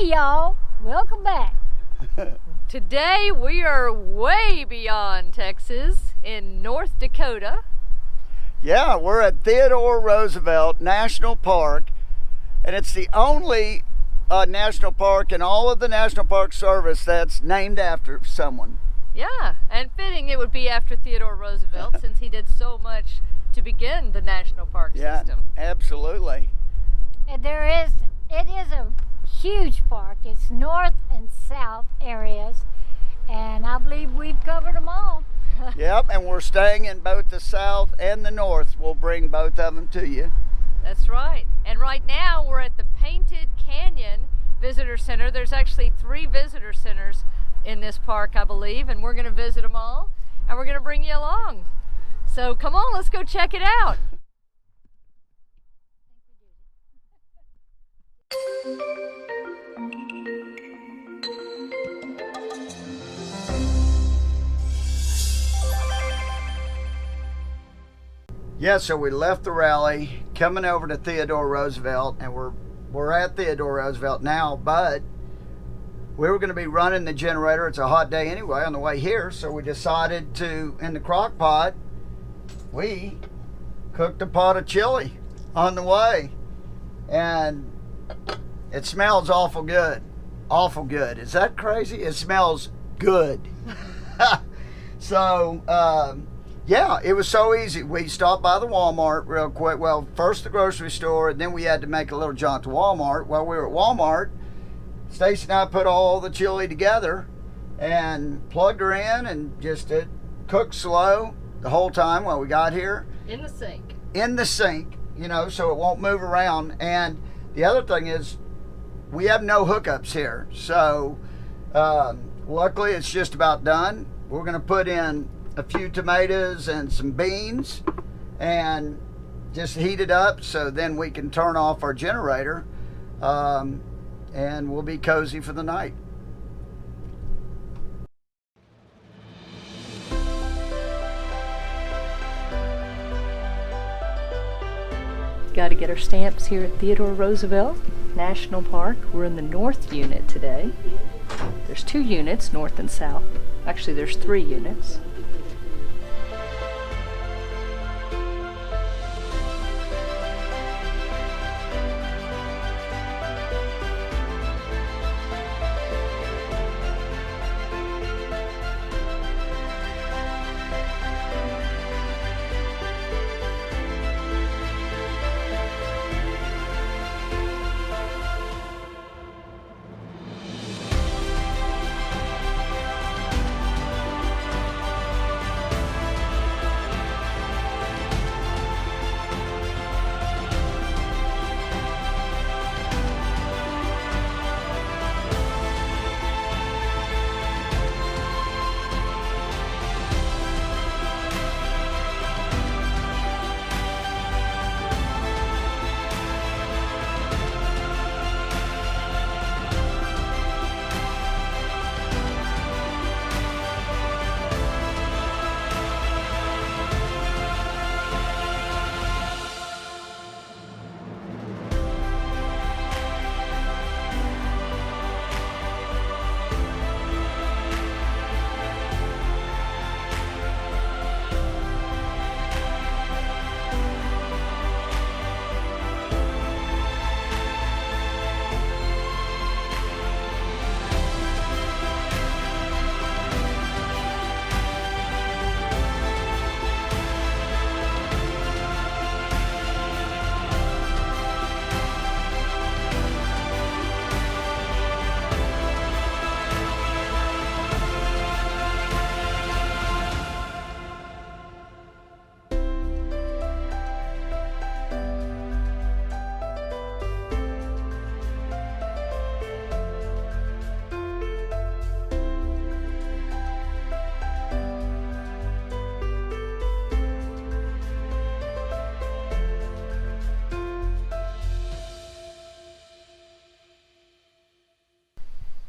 Hey y'all, welcome back. Today we are way beyond Texas in North Dakota. Yeah, we're at Theodore Roosevelt National Park, and it's the only national park in all of the National Park Service that's named after someone. Yeah, and fitting it would be after Theodore Roosevelt since he did so much to begin the national park system. Absolutely. And it is a huge park. It's north and south areas, and I believe we've covered them all. Yep, and we're staying in both the south and the north. We'll bring both of them to you. That's right. And right now we're at the Painted Canyon Visitor Center. There's actually 3 visitor centers in this park, I believe, and we're going to visit them all, and we're going to bring you along. So come on, let's go check it out. Yeah, so we left the rally, coming over to Theodore Roosevelt, and we're at Theodore Roosevelt now, but we were going to be running the generator. It's a hot day anyway on the way here, so we decided to, in the crock pot, we cooked a pot of chili on the way, and it smells awful good. Awful good. Is that crazy? It smells good. So, yeah, it was so easy. We stopped by the Walmart real quick. Well, first the grocery store, and then we had to make a little jaunt to Walmart. While we were at Walmart, Stacy and I put all the chili together and plugged her in and just cooked slow the whole time while we got here. In the sink. In the sink, you know, so it won't move around. And the other thing is, we have no hookups here. So, luckily it's just about done. We're going to put in a few tomatoes and some beans and just heat it up so then we can turn off our generator, and we'll be cozy for the night. Got to get our stamps here at Theodore Roosevelt National Park. We're in the north unit today. There's 2 units, north and south. Actually, there's 3 units.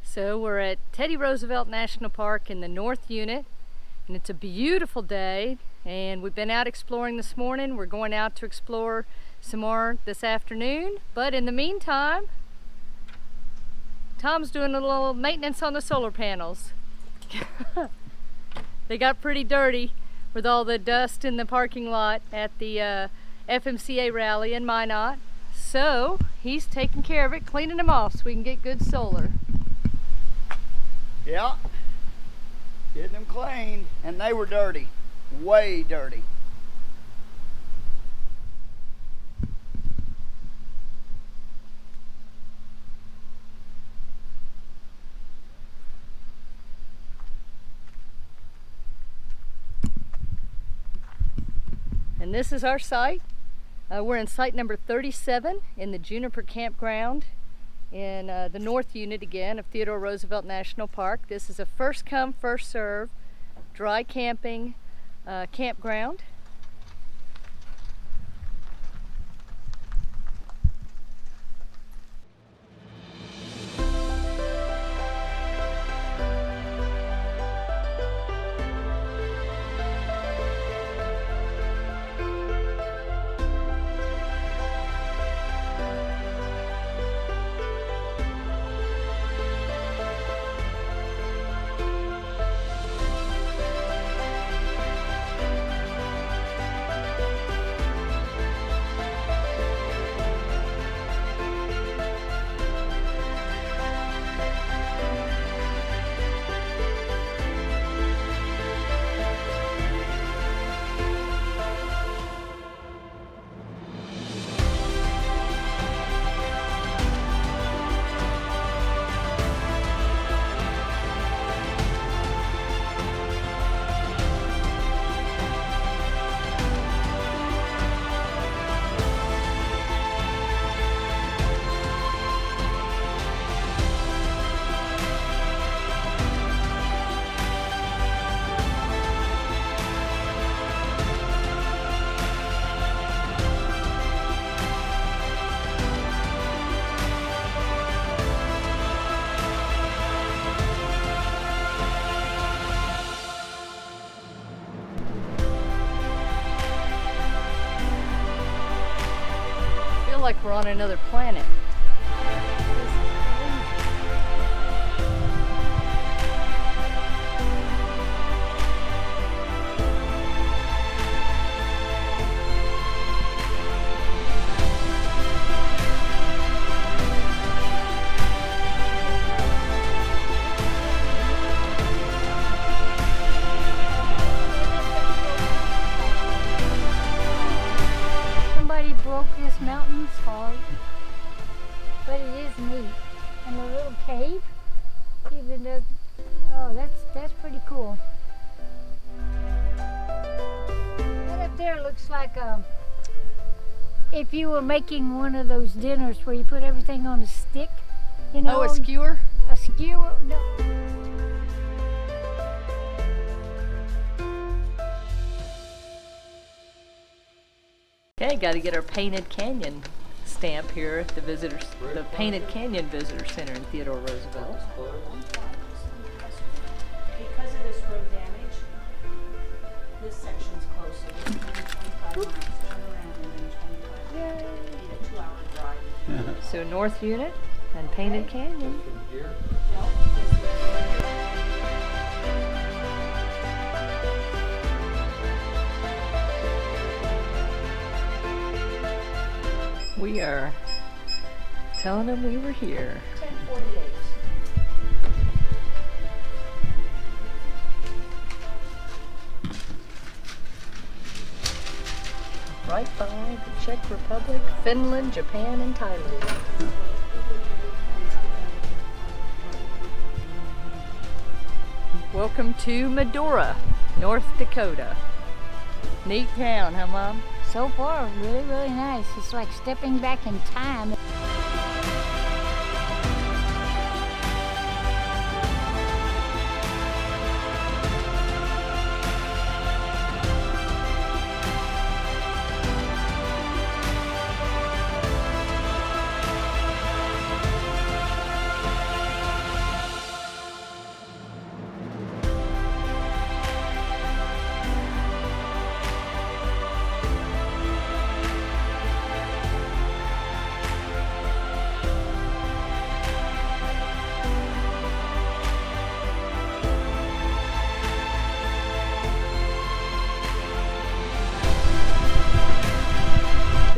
So we're at Teddy Roosevelt National Park in the North Unit, and it's a beautiful day, and we've been out exploring this morning. We're going out to explore some more this afternoon, but in the meantime, Tom's doing a little maintenance on the solar panels. They got pretty dirty with all the dust in the parking lot at the FMCA rally in Minot. So he's taking care of it, cleaning them off so we can get good solar. Yeah, getting them clean, and they were dirty, way dirty. And this is our site. We're in site number 37 in the Juniper Campground in the North Unit again of Theodore Roosevelt National Park. This is a first come, first serve dry camping campground. Like we're on another planet. Somebody broke this mountain's heart, but it is neat. And the little cave, even though, oh, that's pretty cool. That up there looks like if you were making one of those dinners where you put everything on a stick, you know. Oh, a skewer? A skewer, no. Okay, got to get our Painted Canyon stamp here at the Painted Canyon Visitor Center in Theodore Roosevelt. Because of this road damage, this section's closer. 25 miles, turn around, and then 25. Be a 2-hour drive. So North Unit and Painted Canyon. Well, this is We are telling them we were here. 10:48. Right by the Czech Republic, Finland, Japan, and Thailand. Welcome to Medora, North Dakota. Neat town, huh, Mom? So far, really, really nice. It's like stepping back in time.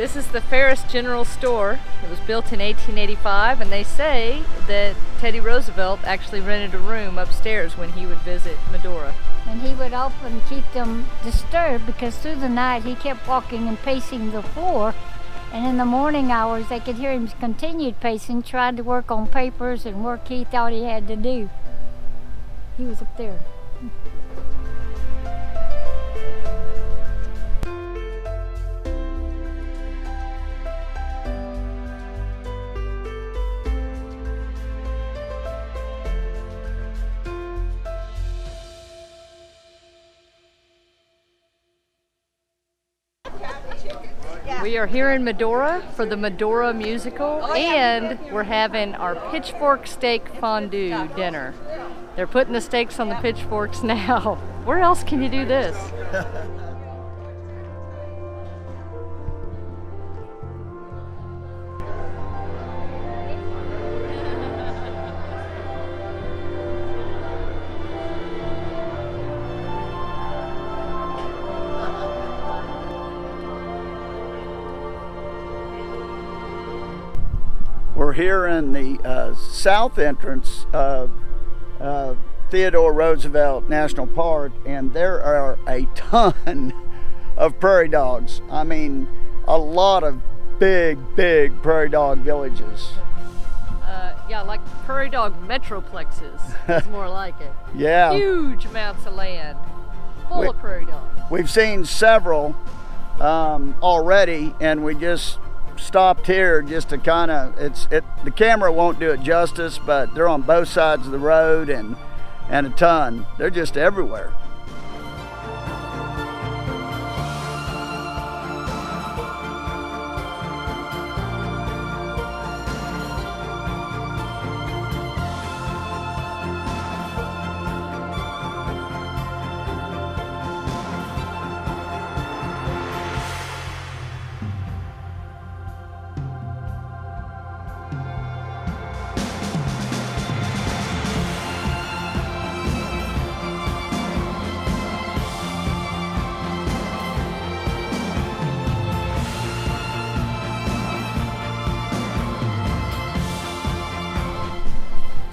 This is the Ferris General Store. It was built in 1885, and they say that Teddy Roosevelt actually rented a room upstairs when he would visit Medora. And he would often keep them disturbed because through the night he kept walking and pacing the floor. And in the morning hours, they could hear him continued pacing, trying to work on papers and work he thought he had to do. He was up there. We are here in Medora for the Medora musical, and we're having our pitchfork steak fondue dinner. They're putting the steaks on the pitchforks now. Where else can you do this? We're here in the south entrance of Theodore Roosevelt National Park, and there are a ton of prairie dogs. I mean, a lot of big prairie dog villages. Yeah, like prairie dog metroplexes is more like it. Yeah. Huge amounts of land full of prairie dogs. We've seen several already, and we just stopped here just to kind of, the camera won't do it justice, but they're on both sides of the road and a ton. They're just everywhere.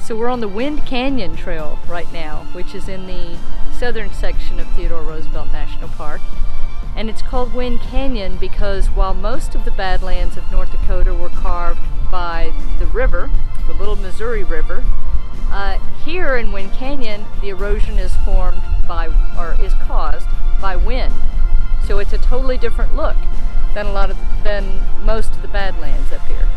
So we're on the Wind Canyon Trail right now, which is in the southern section of Theodore Roosevelt National Park. And it's called Wind Canyon because while most of the Badlands of North Dakota were carved by the river, the Little Missouri River, here in Wind Canyon, the erosion is formed by, or is caused by wind. So it's a totally different look than most of the Badlands up here.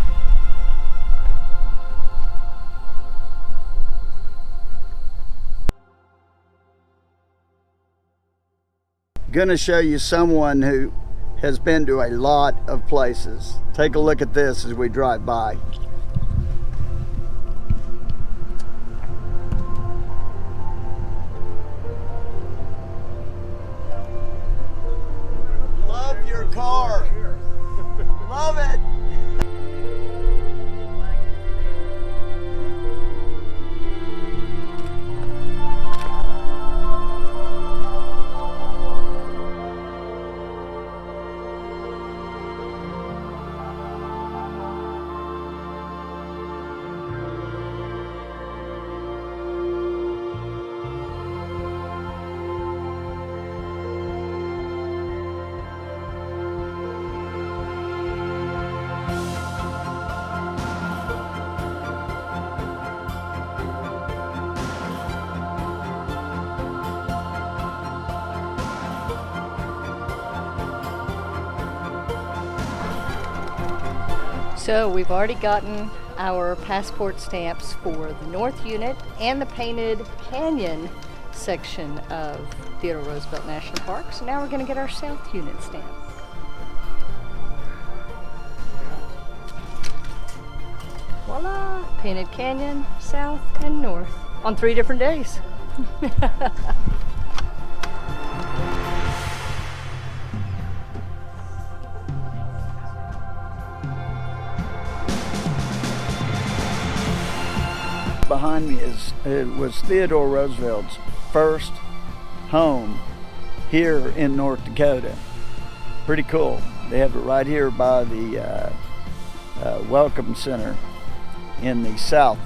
Going to show you someone who has been to a lot of places. Take a look at this as we drive by. Love your car. Love it. So we've already gotten our passport stamps for the North Unit and the Painted Canyon section of Theodore Roosevelt National Park. So now we're going to get our South Unit stamp. Voila! Painted Canyon, South and North on 3 different days. Behind me was Theodore Roosevelt's first home here in North Dakota. Pretty cool. They have it right here by the Welcome Center in the south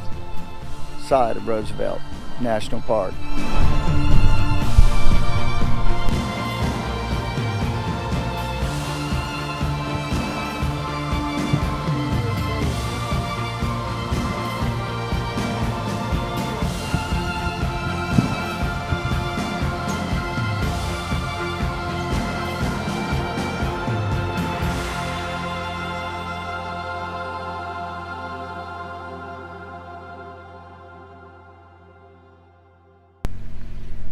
side of Roosevelt National Park.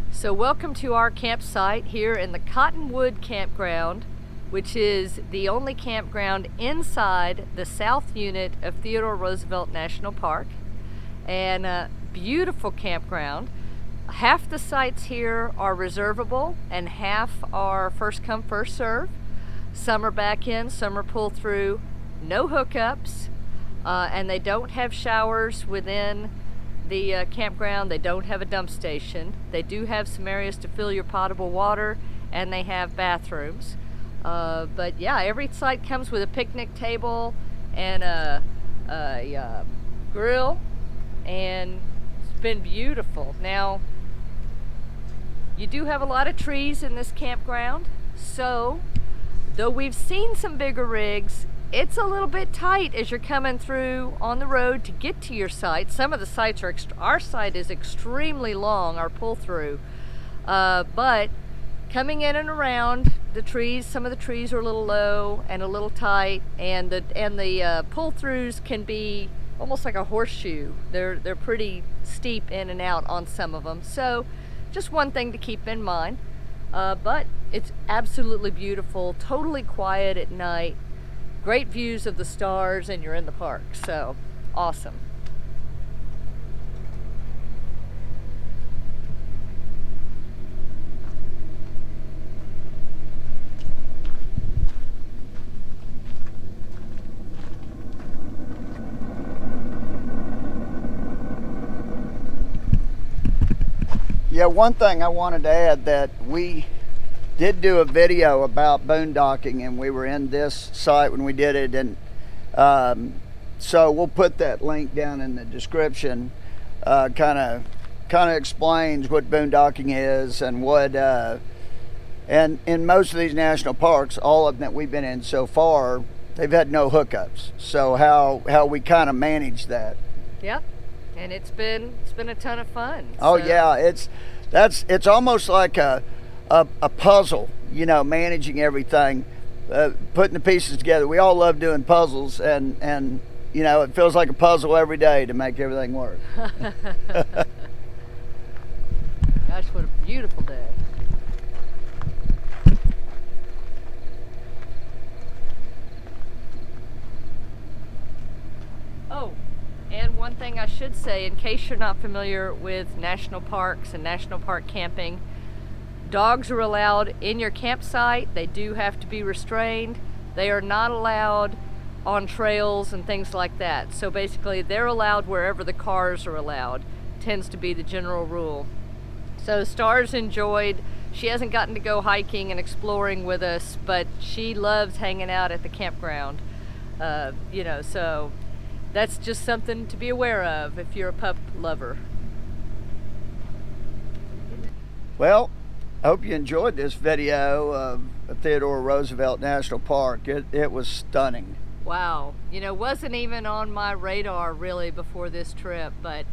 So welcome to our campsite here in the Cottonwood Campground, which is the only campground inside the south unit of Theodore Roosevelt National Park. And a beautiful campground. Half the sites here are reservable and half are first come, first serve. Some are back in, some are pull through, no hookups, and they don't have showers within the campground. They don't have a dump station. They do have some areas to fill your potable water, and they have bathrooms. But yeah, every site comes with a picnic table and a grill, and it's been beautiful. Now, you do have a lot of trees in this campground, so though we've seen some bigger rigs, it's a little bit tight as you're coming through on the road to get to your site. Some of the sites are, our site is extremely long, our pull through. But coming in and around the trees, some of the trees are a little low and a little tight, and the pull throughs can be almost like a horseshoe. They're pretty steep in and out on some of them. So just one thing to keep in mind. But it's absolutely beautiful, totally quiet at night. Great views of the stars, and you're in the park, so awesome. Yeah, one thing I wanted to add, that we did do a video about boondocking, and we were in this site when we did it, and so we'll put that link down in the description. Kind of explains what boondocking is and what and in most of these national parks, all of them that we've been in so far, they've had no hookups. So how we kind of manage that. Yeah, and it's been a ton of fun. Oh so. yeah, it's almost like a puzzle, you know, managing everything, putting the pieces together. We all love doing puzzles, and you know, it feels like a puzzle every day to make everything work. Gosh, what a beautiful day. Oh, and one thing I should say, in case you're not familiar with national parks and national park camping, dogs are allowed in your campsite. They do have to be restrained. They are not allowed on trails and things like that. So basically they're allowed wherever the cars are allowed. Tends to be the general rule. So Star's enjoyed, she hasn't gotten to go hiking and exploring with us, but she loves hanging out at the campground. You know, so that's just something to be aware of if you're a pup lover. Well, I hope you enjoyed this video of Theodore Roosevelt National Park. It was stunning. Wow, you know, wasn't even on my radar really before this trip, but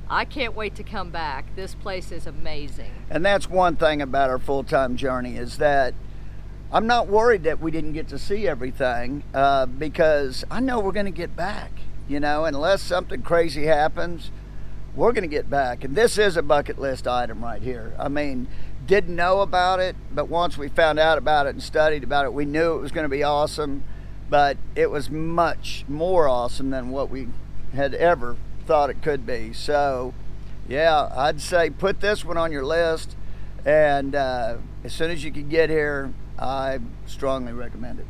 I can't wait to come back. This place is amazing. And that's one thing about our full-time journey, is that I'm not worried that we didn't get to see everything, because I know we're going to get back, you know, unless something crazy happens, we're going to get back. And this is a bucket list item right here. I mean, didn't know about it, but once we found out about it and studied about it, we knew it was going to be awesome, but it was much more awesome than what we had ever thought it could be. So yeah, I'd say put this one on your list, and as soon as you can get here, I strongly recommend it.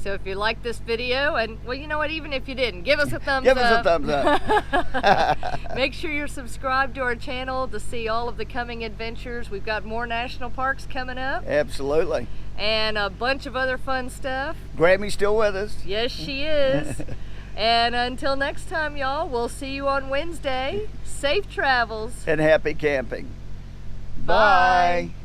So if you like this video, and well, you know what, even if you didn't, give us a thumbs Give up. us a thumbs up. Make sure you're subscribed to our channel to see all of the coming adventures. We've got more national parks coming up. Absolutely. and a bunch of other fun stuff. Grammy's still with us. Yes, she is. And until next time, y'all, we'll see you on Wednesday. Safe travels. And happy camping. Bye. Bye.